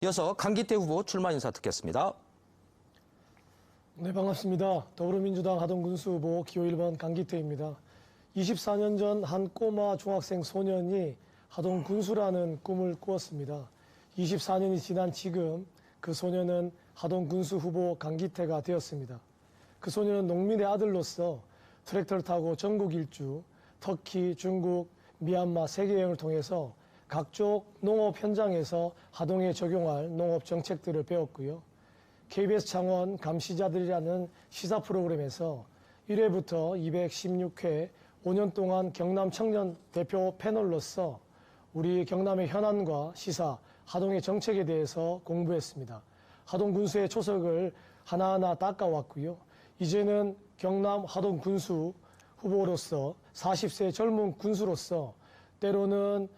이어서 강기태 후보 출마 인사 듣겠습니다. 네, 반갑습니다. 더불어민주당 하동군수 후보 기호 1번 강기태입니다. 24년 전 한 꼬마 중학생 소년이 하동군수라는 꿈을 꾸었습니다. 24년이 지난 지금 그 소년은 하동군수 후보 강기태가 되었습니다. 그 소년은 농민의 아들로서 트랙터를 타고 전국 일주, 터키, 중국, 미얀마 세계 여행을 통해서 각종 농업 현장에서 하동에 적용할 농업 정책들을 배웠고요. KBS 창원 감시자들이라는 시사 프로그램에서 1회부터 216회 5년 동안 경남 청년 대표 패널로서 우리 경남의 현안과 시사, 하동의 정책에 대해서 공부했습니다. 하동 군수의 초석을 하나하나 닦아왔고요. 이제는 경남 하동 군수 후보로서 40세 젊은 군수로서 때로는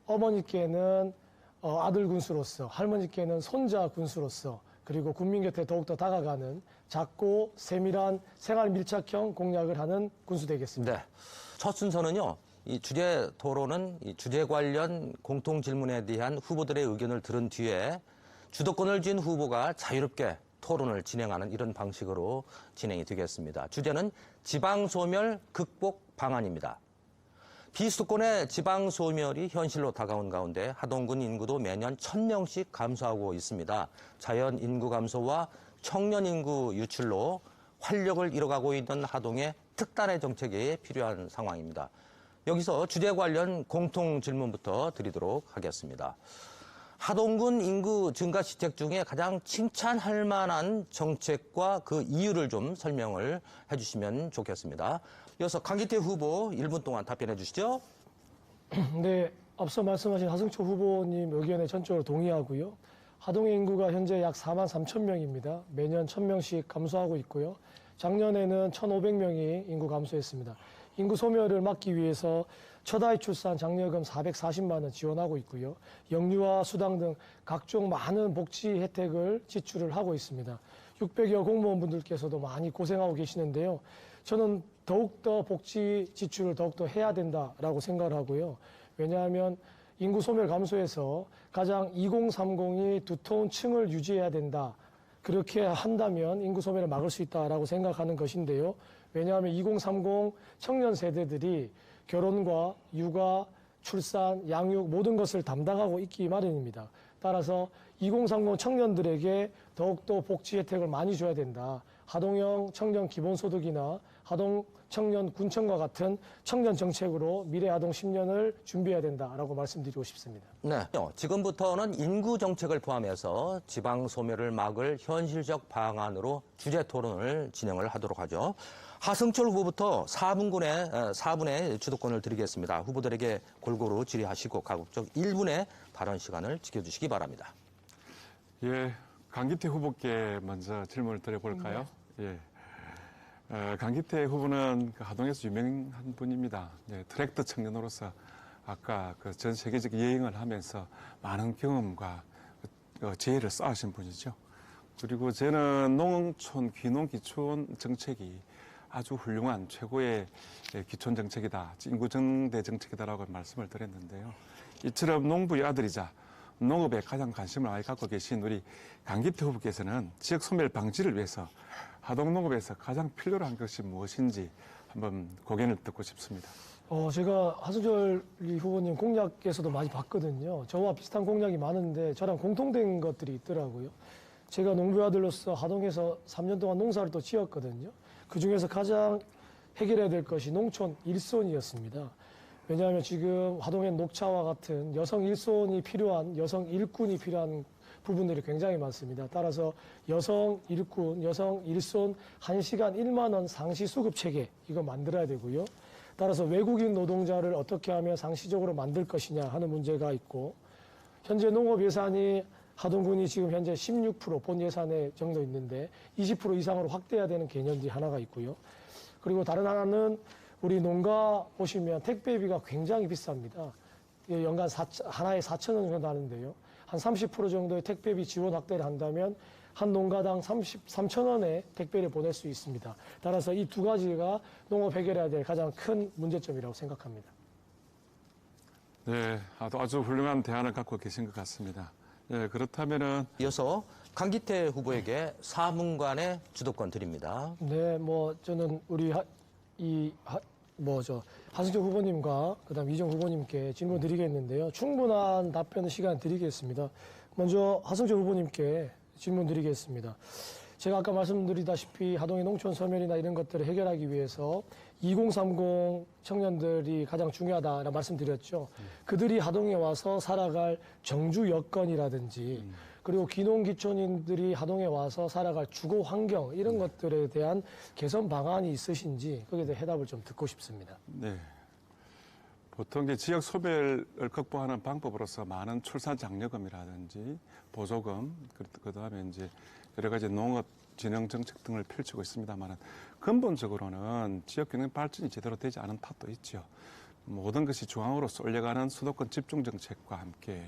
어머니께는 아들 군수로서, 할머니께는 손자 군수로서, 그리고 국민 곁에 더욱더 다가가는 작고 세밀한 생활 밀착형 공약을 하는 군수 되겠습니다. 네. 첫 순서는요, 이 주제 토론은 이 주제 관련 공통 질문에 대한 후보들의 의견을 들은 뒤에 주도권을 쥔 후보가 자유롭게 토론을 진행하는 이런 방식으로 진행이 되겠습니다. 주제는 지방소멸 극복 방안입니다. 비수도권의 지방소멸이 현실로 다가온 가운데 하동군 인구도 매년 1000명씩 감소하고 있습니다. 자연 인구 감소와 청년 인구 유출로 활력을 잃어가고 있는 하동에 특단의 정책이 필요한 상황입니다. 여기서 주제 관련 공통 질문부터 드리도록 하겠습니다. 하동군 인구 증가 시책 중에 가장 칭찬할 만한 정책과 그 이유를 좀 설명을 해주시면 좋겠습니다. 이어서 강기태 후보 1분 동안 답변해 주시죠. 네, 앞서 말씀하신 하승초 후보님 의견에 전적으로 동의하고요. 하동의 인구가 현재 약 4만 3천 명입니다. 매년 1000명씩 감소하고 있고요. 작년에는 1,500명이 인구 감소했습니다. 인구 소멸을 막기 위해서 첫 아이 출산 장려금 440만 원 지원하고 있고요. 영유아 수당 등 각종 많은 복지 혜택을 지출을 하고 있습니다. 600여 공무원분들께서도 많이 고생하고 계시는데요. 저는 더욱더 복지 지출을 더욱더 해야 된다라고 생각을 하고요. 왜냐하면 인구 소멸 감소에서 가장 2030이 두터운 층을 유지해야 된다. 그렇게 한다면 인구 소멸을 막을 수 있다라고 생각하는 것인데요. 왜냐하면 2030 청년 세대들이 결혼과 육아, 출산, 양육 모든 것을 담당하고 있기 마련입니다. 따라서 2030 청년들에게 더욱더 복지 혜택을 많이 줘야 된다. 하동형 청년 기본소득이나 하동 청년 군청과 같은 청년 정책으로 미래 하동 10년을 준비해야 된다라고 말씀드리고 싶습니다. 네, 지금부터는 인구 정책을 포함해서 지방 소멸을 막을 현실적 방안으로 주제 토론을 진행을 하도록 하죠. 하승철 후보부터 4분의 주도권을 드리겠습니다. 후보들에게 골고루 질의하시고 가급적 1분의 발언 시간을 지켜주시기 바랍니다. 예, 강기태 후보께 먼저 질문을 드려볼까요? 예. 강기태 후보는 하동에서 유명한 분입니다. 예, 트랙터 청년으로서 아까 그 전 세계적 여행을 하면서 많은 경험과 지혜를 쌓으신 분이죠. 그리고 저는 농촌, 귀농, 기촌 정책이 아주 훌륭한 최고의 기촌 정책이다, 인구 증대 정책이다라고 말씀을 드렸는데요. 이처럼 농부의 아들이자 농업에 가장 관심을 많이 갖고 계신 우리 강기태 후보께서는 지역 소멸 방지를 위해서 하동 농업에서 가장 필요로 한 것이 무엇인지 한번 고견을 듣고 싶습니다. 제가 하승철 후보님 공약에서도 많이 봤거든요. 저와 비슷한 공약이 많은데 저랑 공통된 것들이 있더라고요. 제가 농부의 아들로서 하동에서 3년 동안 농사를 또 지었거든요. 그중에서 가장 해결해야 될 것이 농촌 일손이었습니다. 왜냐하면 지금 하동엔 녹차와 같은 여성 일손이 필요한, 여성 일꾼이 필요한 부분들이 굉장히 많습니다. 따라서 여성 일꾼, 여성 일손 1시간 1만 원 상시 수급 체계 이거 만들어야 되고요. 따라서 외국인 노동자를 어떻게 하면 상시적으로 만들 것이냐 하는 문제가 있고, 현재 농업 예산이 하동군이 지금 현재 16% 본 예산에 정도 있는데 20% 이상으로 확대해야 되는 개념들이 하나가 있고요. 그리고 다른 하나는 우리 농가 보시면 택배비가 굉장히 비쌉니다. 연간 하나에 4,000원 정도 하는데요. 한 30% 정도의 택배비 지원 확대를 한다면 한 농가당 33,000원의 택배를 보낼 수 있습니다. 따라서 이 두 가지가 농업 해결해야 될 가장 큰 문제점이라고 생각합니다. 네, 아주 훌륭한 대안을 갖고 계신 것 같습니다. 예, 그렇다면은 이어서 강기태 후보에게 사문관의 주도권 드립니다. 네, 뭐 저는 우리 하승철 후보님과 그다음 이정 후보님께 질문 드리겠는데요. 충분한 답변 시간 드리겠습니다. 먼저 하승철 후보님께 질문 드리겠습니다. 제가 아까 말씀드리다시피 하동의 농촌 소멸이나 이런 것들을 해결하기 위해서 2030 청년들이 가장 중요하다라고 말씀드렸죠. 그들이 하동에 와서 살아갈 정주 여건이라든지 그리고 귀농귀촌인들이 하동에 와서 살아갈 주거 환경 이런 것들에 대한 개선 방안이 있으신지 거기에 대해 해답을 좀 듣고 싶습니다. 네. 보통 이제 지역 소멸을 극복하는 방법으로서 많은 출산 장려금이라든지 보조금, 그다음에 이제 여러 가지 농업 진흥 정책 등을 펼치고 있습니다만은 근본적으로는 지역 경영 발전이 제대로 되지 않은 탓도 있죠. 모든 것이 중앙으로 쏠려가는 수도권 집중 정책과 함께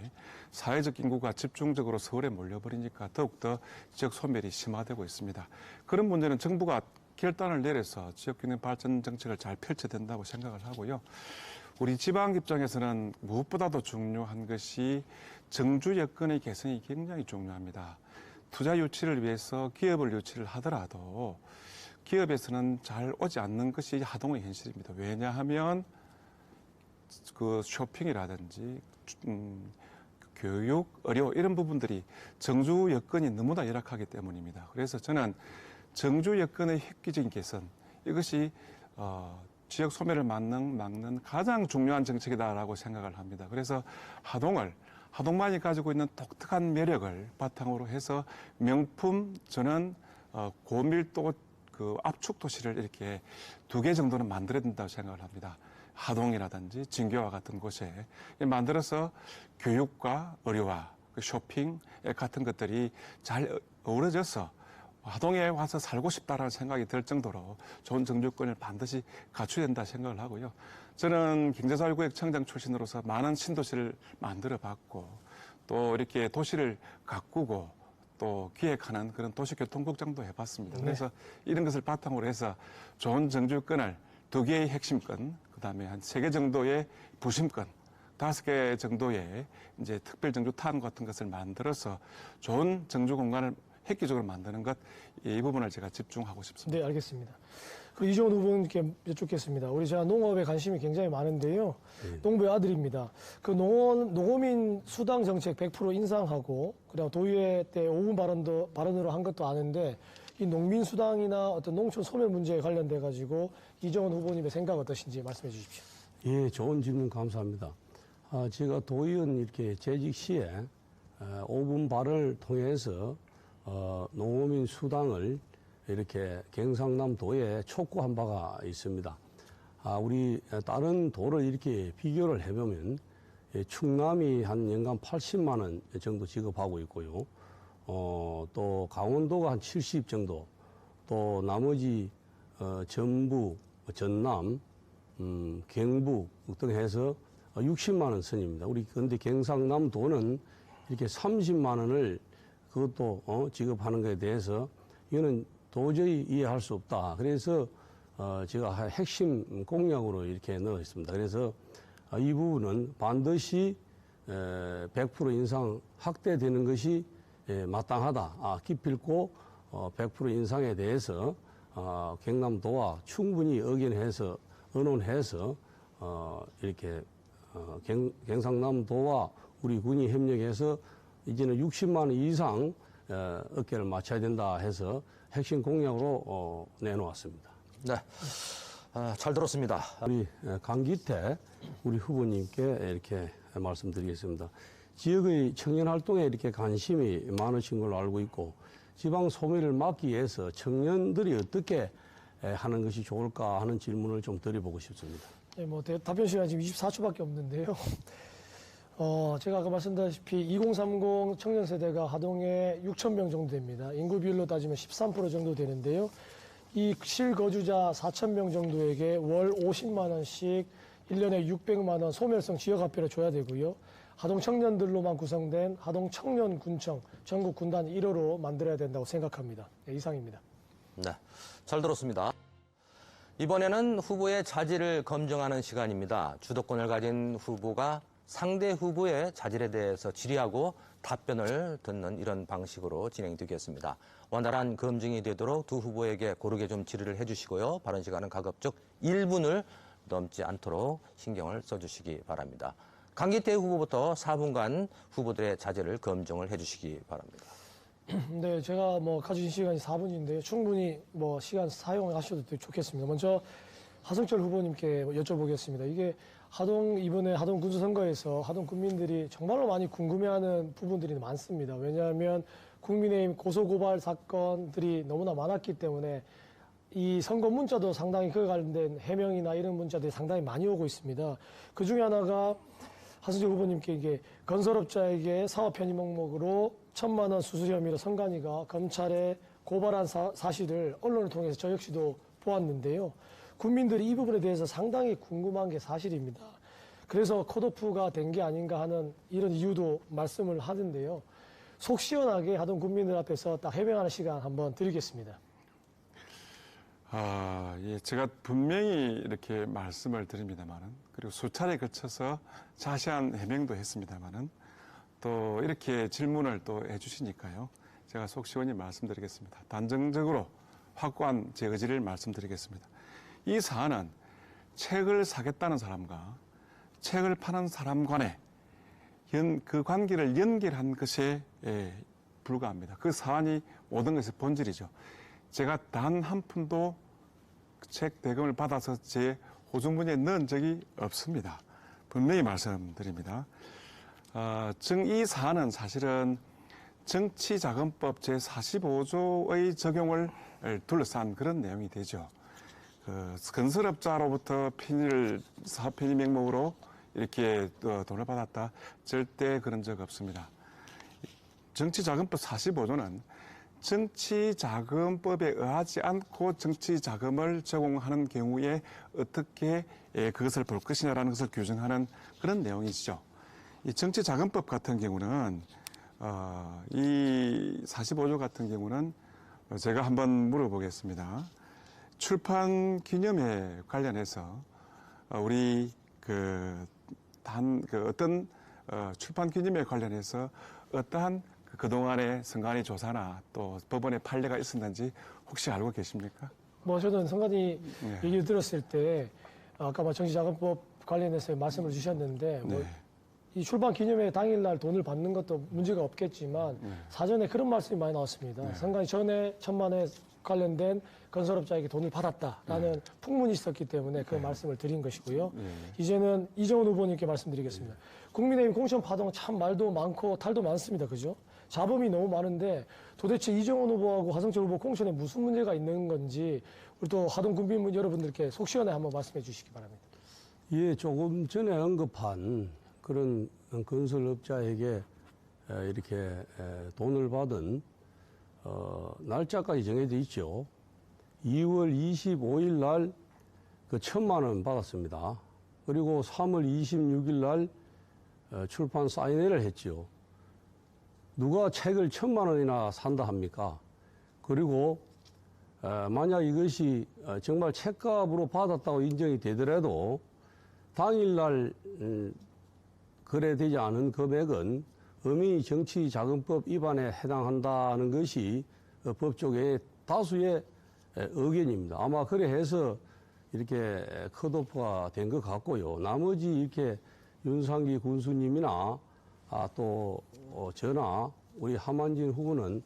사회적 인구가 집중적으로 서울에 몰려버리니까 더욱더 지역 소멸이 심화되고 있습니다. 그런 문제는 정부가 결단을 내려서 지역 경영 발전 정책을 잘 펼쳐야 된다고 생각을 하고요. 우리 지방 입장에서는 무엇보다도 중요한 것이 정주 여건의 개선이 굉장히 중요합니다. 투자 유치를 위해서 기업을 유치를 하더라도 기업에서는 잘 오지 않는 것이 하동의 현실입니다. 왜냐하면 그 쇼핑이라든지 교육, 의료 이런 부분들이 정주 여건이 너무나 열악하기 때문입니다. 그래서 저는 정주 여건의 획기적인 개선 이것이 지역 소멸을 막는 가장 중요한 정책이다라고 생각을 합니다. 그래서 하동만이 가지고 있는 독특한 매력을 바탕으로 해서 명품 저는 고밀도 그 압축 도시를 이렇게 2개 정도는 만들어야 된다고 생각을 합니다. 하동이라든지 진교와 같은 곳에 만들어서 교육과 의료와 쇼핑 같은 것들이 잘 어우러져서 하동에 와서 살고 싶다라는 생각이 들 정도로 좋은 정주권을 반드시 갖춰야 된다 생각을 하고요. 저는 경제자유구역 청장 출신으로서 많은 신도시를 만들어 봤고 또 이렇게 도시를 가꾸고 또 기획하는 그런 도시교통국장도 해봤습니다. 그래서 이런 것을 바탕으로 해서 좋은 정주권을 2개의 핵심권, 그 다음에 한 3개 정도의 부심권, 5개 정도의 이제 특별 정주탄 같은 것을 만들어서 좋은 정주 공간을 획기적으로 만드는 것, 이 부분을 제가 집중하고 싶습니다. 네, 알겠습니다. 그 이정훈 후보님께 여쭙겠습니다. 우리 제가 농업에 관심이 굉장히 많은데요. 농부의 아들입니다. 그 농어민 수당 정책 100% 인상하고, 그다음 도의회 때 5분 발언으로 한 것도 아는데, 이 농민 수당이나 어떤 농촌 소멸 문제에 관련돼 가지고 이정훈 후보님의 생각 어떠신지 말씀해 주십시오. 예, 좋은 질문 감사합니다. 제가 도의원 이렇게 재직 시에 5분 발언을 통해서 농어민 수당을 이렇게 경상남도에 촉구한 바가 있습니다. 우리 다른 도를 이렇게 비교를 해보면 충남이 한 연간 80만 원 정도 지급하고 있고요. 또 강원도가 한 70 정도, 또 나머지 전북, 전남, 경북 등 해서 60만 원 선입니다. 우리 근데 경상남도는 이렇게 30만 원을 그것도 지급하는 것에 대해서 이거는 도저히 이해할 수 없다. 그래서 제가 핵심 공약으로 이렇게 넣었습니다. 그래서 이 부분은 반드시 100% 인상 확대되는 것이 마땅하다. 기필코 100% 인상에 대해서 경남도와 충분히 의논해서 이렇게 경상남도와 우리 군이 협력해서 이제는 60만 원 이상 어깨를 맞춰야 된다 해서 핵심 공약으로 내놓았습니다. 네, 잘 들었습니다. 우리 강기태 우리 후보님께 이렇게 말씀드리겠습니다. 지역의 청년 활동에 이렇게 관심이 많으신 걸로 알고 있고 지방 소멸을 막기 위해서 청년들이 어떻게 하는 것이 좋을까 하는 질문을 좀 드려보고 싶습니다. 네, 뭐 답변 시간 지금 24초밖에 없는데요. 제가 아까 말씀드렸다시피 2030 청년 세대가 하동에 6,000명 정도 됩니다. 인구 비율로 따지면 13% 정도 되는데요. 이 실거주자 4,000명 정도에게 월 50만 원씩 1년에 600만 원 소멸성 지역화폐를 줘야 되고요. 하동 청년들로만 구성된 하동 청년군청 전국 군단 1호로 만들어야 된다고 생각합니다. 네, 이상입니다. 네, 잘 들었습니다. 이번에는 후보의 자질을 검증하는 시간입니다. 주도권을 가진 후보가 상대 후보의 자질에 대해서 질의하고 답변을 듣는 이런 방식으로 진행되겠습니다. 원활한 검증이 되도록 두 후보에게 고르게 좀 질의를 해주시고요. 발언 시간은 가급적 1분을 넘지 않도록 신경을 써주시기 바랍니다. 강기태 후보부터 4분간 후보들의 자제를 검증을 해주시기 바랍니다. 네, 제가 가지신 시간이 4분인데요. 충분히 시간 사용하셔도 되게 좋겠습니다. 먼저 하성철 후보님께 여쭤보겠습니다. 이게 이번에 하동 군수 선거에서 하동 국민들이 정말로 많이 궁금해하는 부분들이 많습니다. 왜냐하면 국민의힘 고소고발 사건들이 너무나 많았기 때문에 이 선거 문자도 상당히 그에 관련된 해명이나 이런 문자들이 상당히 많이 오고 있습니다. 그 중에 하나가 하성철 후보님께 이게 건설업자에게 사업 편의 명목으로 1,000만 원 수수 혐의로 선관위가 검찰에 고발한 사실을 언론을 통해서 저 역시도 보았는데요. 국민들이 이 부분에 대해서 상당히 궁금한 게 사실입니다. 그래서 컷오프가 된 게 아닌가 하는 이런 이유도 말씀을 하던데요. 속 시원하게 하던 국민들 앞에서 딱 해명하는 시간 한번 드리겠습니다. 예, 제가 분명히 이렇게 말씀을 드립니다만은, 그리고 수차례 걸쳐서 자세한 해명도 했습니다만은, 또 이렇게 질문을 또 해주시니까요. 제가 속 시원히 말씀드리겠습니다. 단정적으로 확고한 제 의지를 말씀드리겠습니다. 이 사안은 책을 사겠다는 사람과 책을 파는 사람 간에 그 관계를 연결한 것에 불과합니다. 그 사안이 모든 것의 본질이죠. 제가 단 한 푼도 책 대금을 받아서 제 호중분에 넣은 적이 없습니다. 분명히 말씀드립니다. 이 사안은 사실은 정치자금법 제45조의 적용을 둘러싼 그런 내용이 되죠. 건설업자로부터 사업 편의 명목으로 이렇게 돈을 받았다. 절대 그런 적 없습니다. 정치자금법 45조는 정치자금법에 의하지 않고 정치자금을 제공하는 경우에 어떻게 그것을 볼 것이냐라는 것을 규정하는 그런 내용이죠. 이 정치자금법 같은 경우는 이 45조 같은 경우는 제가 한번 물어보겠습니다. 출판 기념회 관련해서 우리 어떤 출판 기념회 관련해서 어떠한 그동안의 선관위 조사나 또 법원의 판례가 있었는지 혹시 알고 계십니까? 저는 선관위 얘기를 들었을 때 아까 정치자금법 관련해서 말씀을 주셨는데 이 출판 기념회 당일날 돈을 받는 것도 문제가 없겠지만 사전에 그런 말씀이 많이 나왔습니다. 선관위 전에 1,000만 원에 관련된 건설업자에게 돈을 받았다라는 풍문이 있었기 때문에 그 말씀을 드린 것이고요. 이제는 이정훈 후보님께 말씀드리겠습니다. 국민의힘 공천 파동 참 말도 많고 탈도 많습니다. 그죠? 자범이 너무 많은데 도대체 이정훈 후보하고 하성철 후보 공천에 무슨 문제가 있는 건지 우리 또 하동 국민 여러분들께 속 시원하게 한번 말씀해 주시기 바랍니다. 예, 조금 전에 언급한 그런 건설업자에게 이렇게 돈을 받은 날짜까지 정해져 있죠. 2월 25일 날 그 1,000만 원 받았습니다. 그리고 3월 26일 날 출판 사인회를 했죠. 누가 책을 1,000만 원이나 산다 합니까? 그리고 만약 이것이 정말 책값으로 받았다고 인정이 되더라도 당일날 거래되지 않은 금액은 엄연히 정치자금법 위반에 해당한다는 것이 법조계의 다수의 의견입니다. 아마 그래 해서 이렇게 컷오프가 된 것 같고요. 나머지 이렇게 윤상기 군수님이나 또 저나 우리 하만진 후보는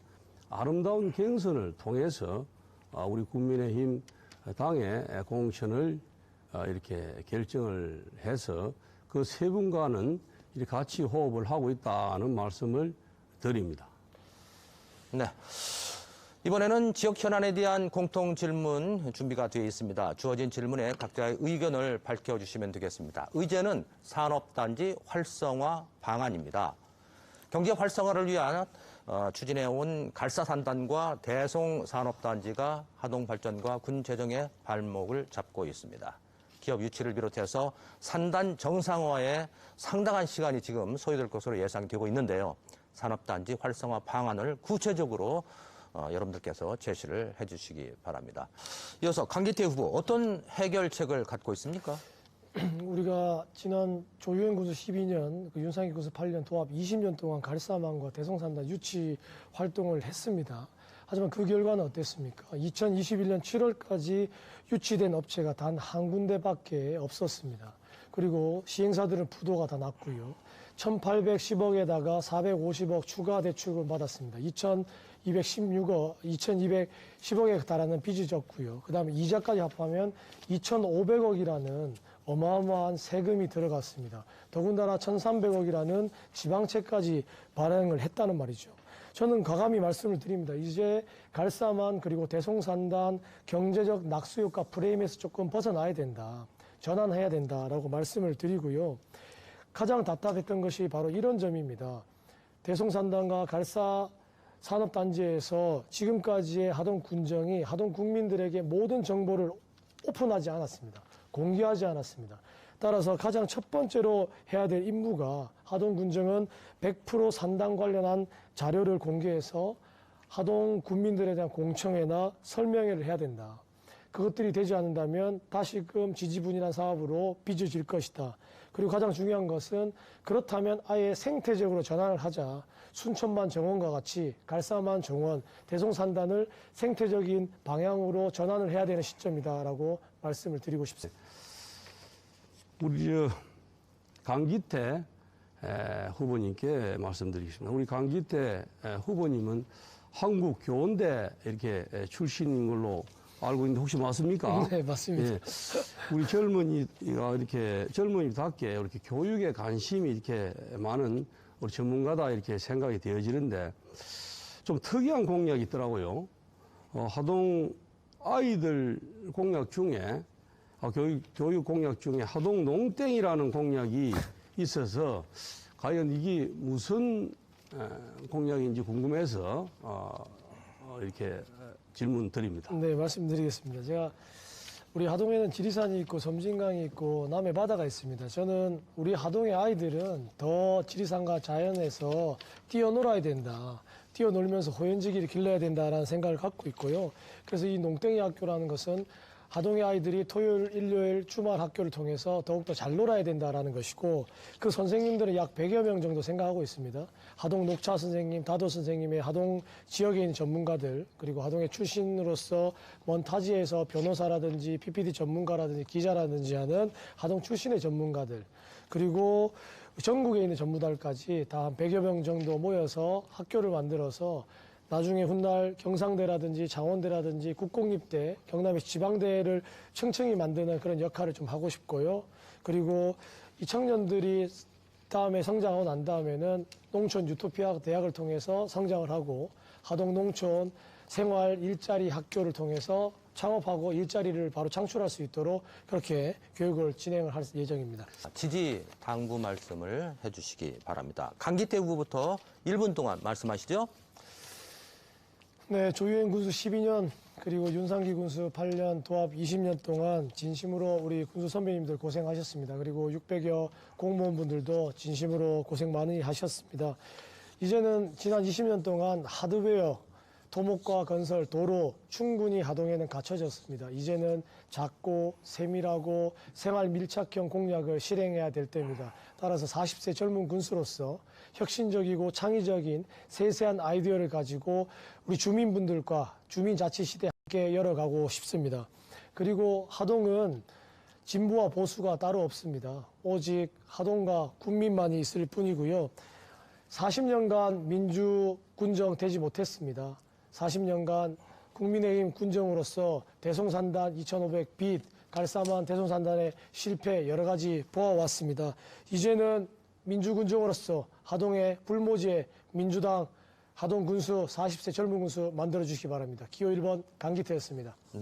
아름다운 경선을 통해서 우리 국민의힘 당의 공천을 이렇게 결정을 해서 그 세 분과는 이렇게 같이 호흡을 하고 있다는 말씀을 드립니다. 네. 이번에는 지역 현안에 대한 공통 질문 준비가 되어 있습니다. 주어진 질문에 각자의 의견을 밝혀주시면 되겠습니다. 의제는 산업단지 활성화 방안입니다. 경제 활성화를 위한 추진해온 갈사산단과 대송산업단지가 하동발전과 군재정의 발목을 잡고 있습니다. 기업 유치를 비롯해서 산단 정상화에 상당한 시간이 지금 소요될 것으로 예상되고 있는데요. 산업단지 활성화 방안을 구체적으로 여러분들께서 제시를 해주시기 바랍니다. 이어서 강기태 후보 어떤 해결책을 갖고 있습니까? 우리가 지난 조유엔 군수 12년, 그 윤상희 군수 8년 도합 20년 동안 갈사만과 대송산단 유치 활동을 했습니다. 하지만 그 결과는 어땠습니까? 2021년 7월까지 유치된 업체가 단 한 군데밖에 없었습니다. 그리고 시행사들은 부도가 다 났고요. 1,810억에다가 450억 추가 대출을 받았습니다. 2,210억에 달하는 빚이 졌고요. 그 다음에 이자까지 합하면 2,500억이라는 어마어마한 세금이 들어갔습니다. 더군다나 1,300억이라는 지방채까지 발행을 했다는 말이죠. 저는 과감히 말씀을 드립니다. 이제 갈사만 그리고 대송산단 경제적 낙수효과 프레임에서 조금 벗어나야 된다. 전환해야 된다라고 말씀을 드리고요. 가장 답답했던 것이 바로 이런 점입니다. 대송산단과 갈사 산업단지에서 지금까지의 하동 군정이 하동 국민들에게 모든 정보를 오픈하지 않았습니다. 공개하지 않았습니다. 따라서 가장 첫 번째로 해야 될 임무가 하동 군정은 100% 산단 관련한 자료를 공개해서 하동 국민들에 대한 공청회나 설명회를 해야 된다. 그것들이 되지 않는다면 다시금 지지분이란 사업으로 빚어질 것이다. 그리고 가장 중요한 것은 그렇다면 아예 생태적으로 전환을 하자. 순천만 정원과 같이 갈사만 정원, 대송산단을 생태적인 방향으로 전환을 해야 되는 시점이다라고 말씀을 드리고 싶습니다. 우리 강기태 후보님께 말씀드리겠습니다. 우리 강기태 후보님은 한국교원대 이렇게 출신인 걸로 알고 있는데 혹시 맞습니까? 네, 맞습니다. 예. 우리 젊은이가 이렇게 젊은이답게 이렇게 교육에 관심이 이렇게 많은 우리 전문가다 이렇게 생각이 되어지는데 좀 특이한 공약이 있더라고요. 하동 아이들 공약 중에 교육 공약 중에 하동 농땡이라는 공약이 있어서 과연 이게 무슨 공약인지 궁금해서 이렇게 질문 드립니다. 네, 말씀드리겠습니다. 제가 우리 하동에는 지리산이 있고 섬진강이 있고 남해 바다가 있습니다. 저는 우리 하동의 아이들은 더 지리산과 자연에서 뛰어놀아야 된다. 뛰어놀면서 호연지기를 길러야 된다라는 생각을 갖고 있고요. 그래서 이 농땡이 학교라는 것은 하동의 아이들이 토요일, 일요일, 주말 학교를 통해서 더욱더 잘 놀아야 된다라는 것이고 그 선생님들은 약 100여 명 정도 생각하고 있습니다. 하동 녹차 선생님, 다도 선생님의 하동 지역에 있는 전문가들 그리고 하동의 출신으로서 먼 타지에서 변호사라든지 PPD 전문가라든지 기자라든지 하는 하동 출신의 전문가들 그리고 전국에 있는 전무달까지 다 한 100여 명 정도 모여서 학교를 만들어서 나중에 훗날 경상대라든지 장원대라든지 국공립대, 경남의 지방대를 층층이 만드는 그런 역할을 좀 하고 싶고요. 그리고 이 청년들이 다음에 성장하고 난 다음에는 농촌 유토피아 대학을 통해서 성장을 하고 하동 농촌 생활 일자리 학교를 통해서 창업하고 일자리를 바로 창출할 수 있도록 그렇게 교육을 진행을 할 예정입니다. 지지 당부 말씀을 해주시기 바랍니다. 강기태 후보부터 1분 동안 말씀하시죠. 네, 조유엔 군수 12년 그리고 윤상기 군수 8년 도합 20년 동안 진심으로 우리 군수 선배님들 고생하셨습니다. 그리고 600여 공무원분들도 진심으로 고생 많이 하셨습니다. 이제는 지난 20년 동안 하드웨어, 토목과 건설, 도로 충분히 하동에는 갖춰졌습니다. 이제는 작고 세밀하고 생활 밀착형 공약을 실행해야 될 때입니다. 따라서 40세 젊은 군수로서 혁신적이고 창의적인 세세한 아이디어를 가지고 우리 주민분들과 주민자치시대 함께 열어가고 싶습니다. 그리고 하동은 진보와 보수가 따로 없습니다. 오직 하동과 국민만이 있을 뿐이고요. 40년간 민주군정 되지 못했습니다. 40년간 국민의힘 군정으로서 대송산단 2,500 빚, 갈사만 대송산단의 실패 여러 가지 보아왔습니다. 이제는 민주군정으로서 하동의 불모지의 민주당 하동 군수 40세 젊은 군수 만들어주시기 바랍니다. 기호 1번 강기태였습니다. 네.